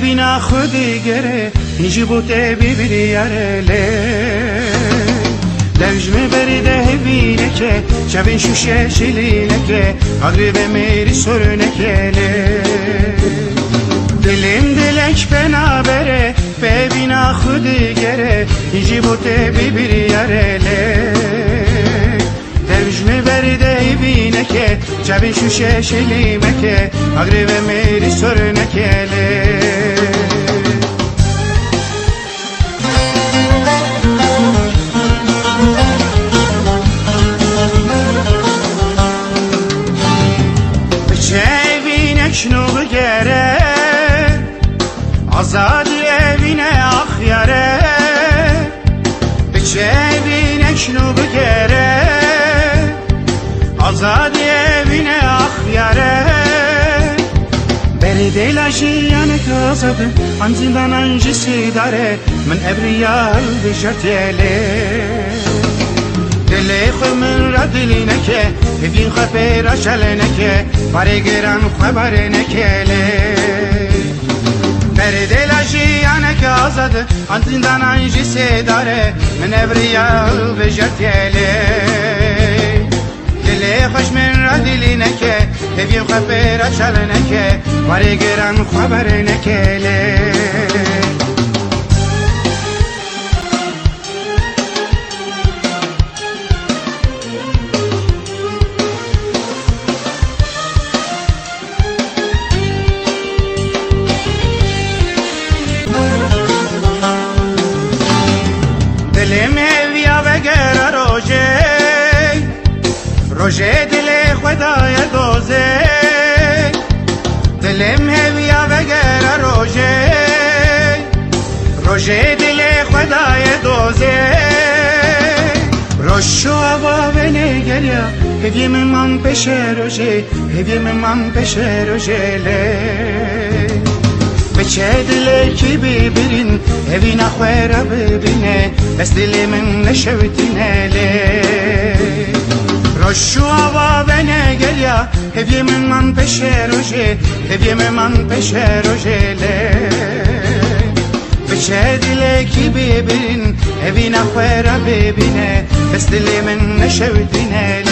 ببینا خودی گره اینجی بوده ببیری یاره لوجمه برده هبینه که شبین شوشه شلیله که اغریب میری سرونه کله دلم دلک بنا بره ببینا خودی گره اینجی بوده ببیری یاره لوجمه برده هبینه که شبین شوشه شلیمه که اغریب میری سرونه کله شنو بگره آزاد evine آخیاره بچه evine شنو بگره آزاد evine آخیاره بری دیلاشیانه که آزاده آن زندان انجیسی داره من ابریال بجرتیله دلی خو من را دلی نکه هفین خو پیرا شل نکه باره گران خو باره نکله بری دل جیانه که آزاده آن زندان انجی سی داره من ابریال بجرتیله دلی خوش من را دلی نکه هفین خو پیرا شل نکه باره گران خو باره نکله روژه دل خدای دوزه دلم هویا وگر روژه دل خدای دوزه روشو هوا و نگریا هویم من پیش روژه هویم من پیش روژه بچه دل کی ببرین هوی نخواه را ببینه بس دل من نشوتینه روشو هوا و نگریا هویم من پیش روژه هویم من پیش روژه بچه دل کی ببرین هوی نخواه را ببینه بس دل من نشوتینه